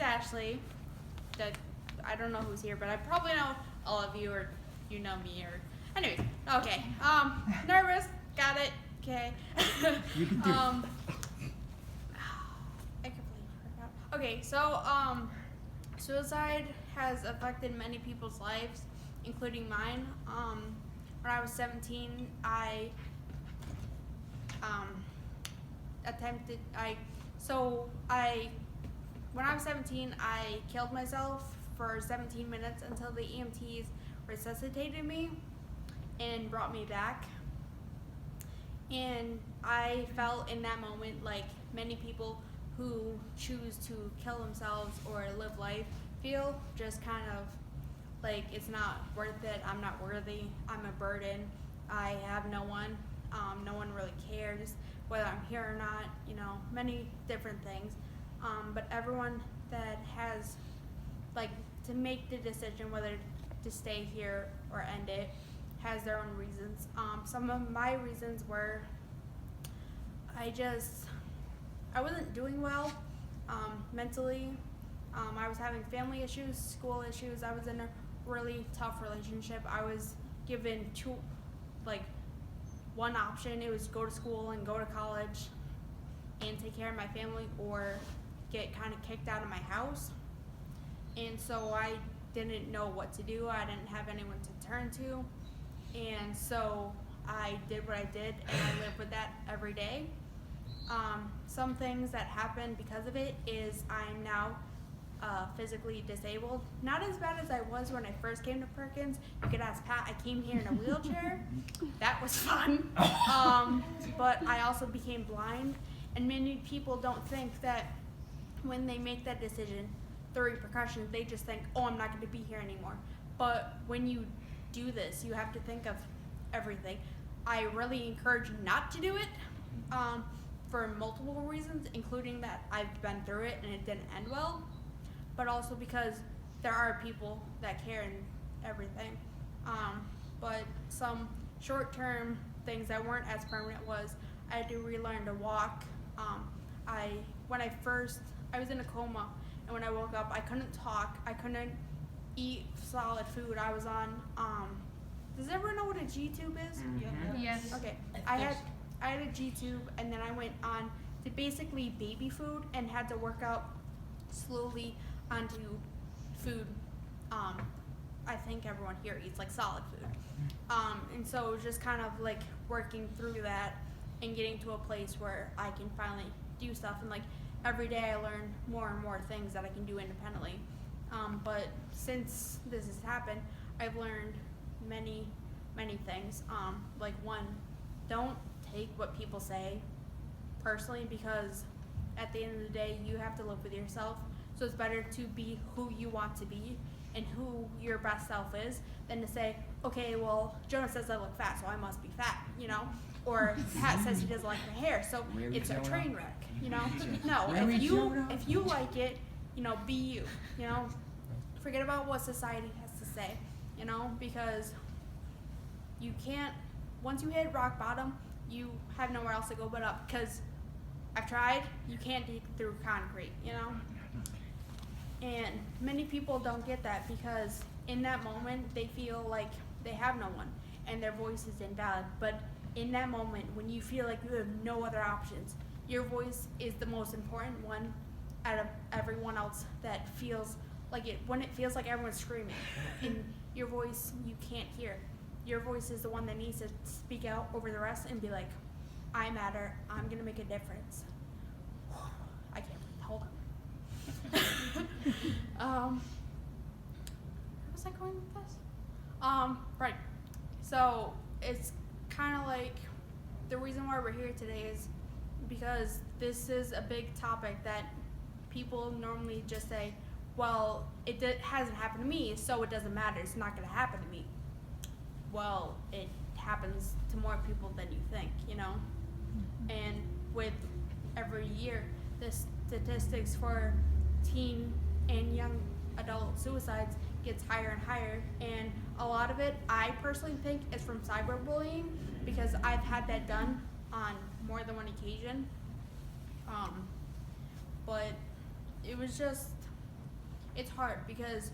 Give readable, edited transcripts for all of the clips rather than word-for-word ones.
Ashley. That I don't know who's here, but I probably know all of you, or you know me, or anyways. Okay. Nervous. Got it. Okay. You can do it. I completely forgot. Okay, so suicide has affected many people's lives, including mine. When I was 17, I attempted. When I was 17, I killed myself for 17 minutes until the EMTs resuscitated me and brought me back. And I felt in that moment like many people who choose to kill themselves or live life feel, just kind of like it's not worth it. I'm not worthy. I'm a burden. I have no one. No one really cares whether I'm here or not. You know, many different things. But everyone that has like to make the decision whether to stay here or end it has their own reasons. Some of my reasons were I wasn't doing well mentally. I was having family issues, school issues. I was in a really tough relationship. I was given one option. It was go to school and go to college and take care of my family, or get kind of kicked out of my house. And so I didn't know what to do. I didn't have anyone to turn to. And so I did what I did, and I live with that every day. Some things that happened because of it is I'm now physically disabled. Not as bad as I was when I first came to Perkins. You could ask Pat. I came here in a wheelchair. That was fun. But I also became blind, and many people don't think that when they make that decision, the repercussions, they just think, oh, I'm not going to be here anymore. But when you do this, you have to think of everything. I really encourage not to do it for multiple reasons, including that I've been through it and it didn't end well, but also because there are people that care and everything. But some short-term things that weren't as permanent was I had to relearn to walk. I was in a coma, and when I woke up, I couldn't talk. I couldn't eat solid food. I was on. Does everyone know what a G-tube is? Mm-hmm. Yes. Okay. I had a G-tube, and then I went on to basically baby food and had to work out slowly onto food. I think everyone here eats like solid food. And so it was just kind of like working through that and getting to a place where I can finally do stuff. And like every day I learn more and more things that I can do independently. But since this has happened, I've learned many things. Like one, don't take what people say personally, because at the end of the day, you have to live with yourself. So it's better to be who you want to be and who your best self is than to say, okay, well, Jonah says I look fat, so I must be fat, you know? Or Pat says he doesn't like my hair, so Really, it's a Jonah? train wreck, you know? No, Really, Jonah? if you like it, you know, be you, you know? Forget about what society has to say, you know? Because you can't, once you hit rock bottom, you have nowhere else to go but up. Because I've tried, you can't dig through concrete, you know? And many people don't get that, because in that moment they feel like they have no one and their voice is invalid. But in that moment, when you feel like you have no other options, your voice is the most important one out of everyone else that feels like it. When it feels like everyone's screaming and your voice you can't hear, your voice is the one that needs to speak out over the rest and be like, I matter, I'm gonna make a difference. I can't breathe, hold on. Where was I going with this? Right. So it's kind of like the reason why we're here today is because this is a big topic that people normally just say, well, it hasn't happened to me, so it doesn't matter. It's not going to happen to me. Well, it happens to more people than you think, you know? And with every year, the statistics for teen and young adult suicides gets higher and higher, and a lot of it I personally think is from cyberbullying, because I've had that done on more than one occasion. But it was just it's hard because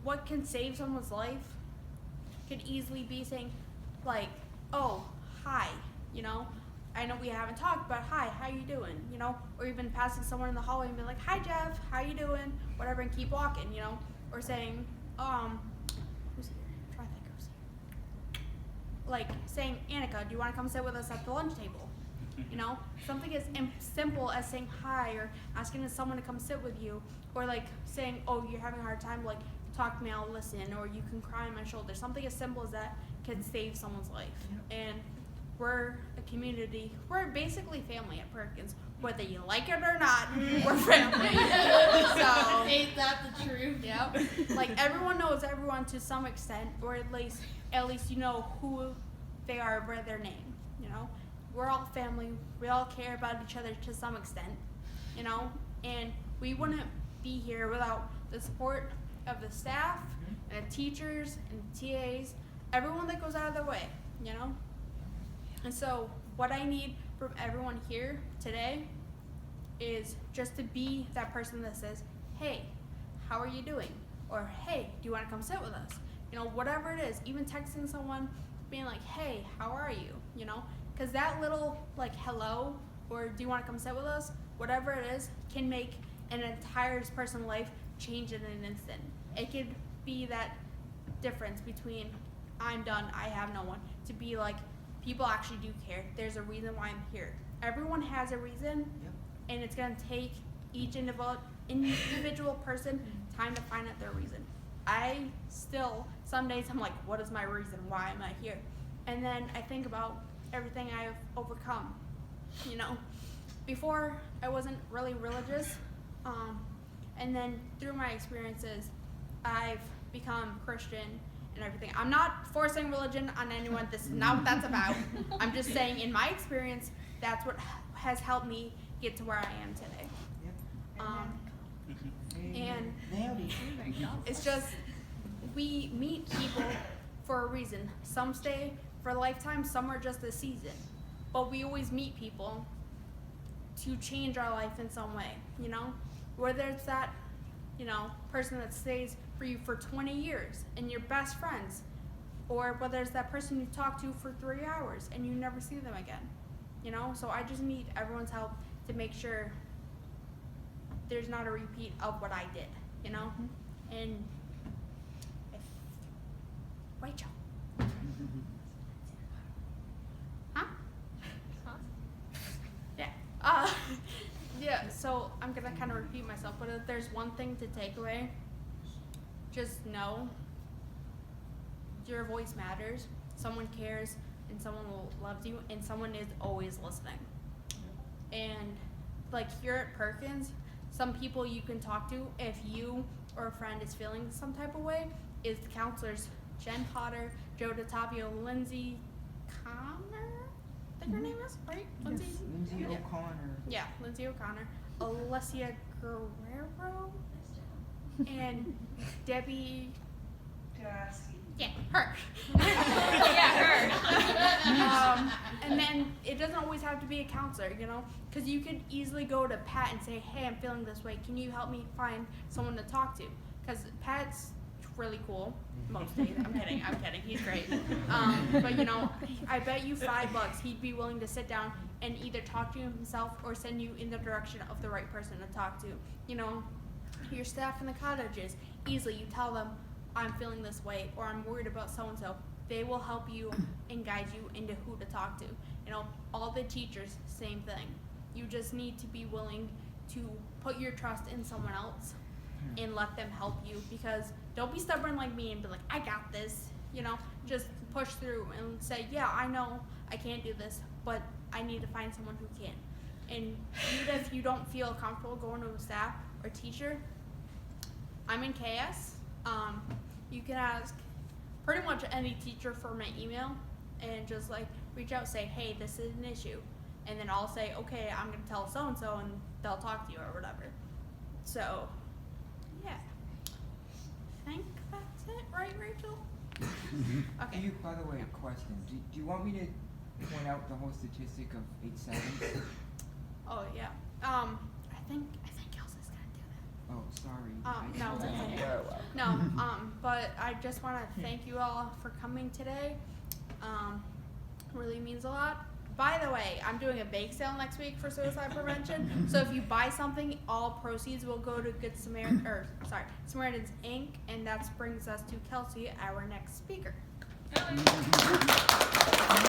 what can save someone's life could easily be saying, like, oh, hi, you know, I know we haven't talked, but hi, how you doing, you know, or even passing someone in the hallway and be like, hi, Jeff, how you doing, whatever, and keep walking, you know, or saying, who's here, I'm trying to think who's here, like saying, Annika, do you want to come sit with us at the lunch table, you know, something as simple as saying hi, or asking someone to come sit with you, or like saying, oh, you're having a hard time, like, talk to me, I'll listen, or you can cry on my shoulder. Something as simple as that can save someone's life. And we're a community, we're basically family at Perkins. Whether you like it or not, we're family. So, Ain't that the truth? yep. Like everyone knows everyone to some extent, or at least you know who they are by their name, you know? We're all family, we all care about each other to some extent, you know? And we wouldn't be here without the support of the staff and the teachers and the TAs, everyone that goes out of their way, you know? And so what I need from everyone here today is just to be that person that says, hey, how are you doing? Or hey, do you want to come sit with us? You know, whatever it is, even texting someone, being like, hey, how are you? You know, because that little like hello or do you want to come sit with us? Whatever it is can make an entire person's life change in an instant. It could be that difference between I'm done, I have no one, to be like, people actually do care. There's a reason why I'm here. Everyone has a reason, and it's going to take each individual person time to find out their reason. I still, some days I'm like, what is my reason? Why am I here? And then I think about everything I've overcome. You know, before I wasn't really religious, and then through my experiences, I've become Christian and everything. I'm not forcing religion on anyone. This is not what that's about. I'm just saying, in my experience, that's what has helped me get to where I am today. And it's just, we meet people for a reason. Some stay for a lifetime, some are just a season. But we always meet people to change our life in some way, you know? Whether it's that, you know, person that stays for you for 20 years and you're best friends, or whether it's that person you talk to for 3 hours and you never see them again, you know? So I just need everyone's help to make sure there's not a repeat of what I did, you know? And if, Rachel. Huh? Yeah. Yeah, so I'm gonna kind of repeat myself, but if there's one thing to take away, just know your voice matters, someone cares, and someone loves you, and someone is always listening. And like here at Perkins, some people you can talk to if you or a friend is feeling some type of way is the counselors, Jen Potter, Joe DeTapio, Lindsay Connor, I think her name is, right? Lindsay? Lindsay O'Connor. Yeah, Lindsay O'Connor, Alessia Guerrero, and Debbie. Yeah, her. Yeah, her. And then it doesn't always have to be a counselor, you know, because you could easily go to Pat and say, hey, I'm feeling this way. Can you help me find someone to talk to? Because Pat's really cool most days. I'm kidding. He's great. But you know, I bet you $5 he'd be willing to sit down and either talk to you himself or send you in the direction of the right person to talk to. You know, your staff in the cottages, easily you tell them, I'm feeling this way, or I'm worried about so-and-so. They will help you and guide you into who to talk to. You know, all the teachers, same thing. You just need to be willing to put your trust in someone else and let them help you, because don't be stubborn like me and be like, I got this, you know, just push through and say, yeah, I know I can't do this, but I need to find someone who can. And even if you don't feel comfortable going to a staff or teacher, I'm in KS. You can ask pretty much any teacher for my email and just like reach out, say, hey, this is an issue. And then I'll say, okay, I'm gonna tell so-and-so and they'll talk to you or whatever. So, yeah. I think that's it, right, Rachel? Okay. Do you, by the way, question, do you want me to point out the whole statistic of 8/7? Oh, yeah. I think Kelsey's gonna do that. Oh, sorry. No, it's okay. No, but I just want to thank you all for coming today. Really means a lot. By the way, I'm doing a bake sale next week for suicide prevention. So if you buy something, all proceeds will go to Samaritans Inc. And that brings us to Kelsey, our next speaker.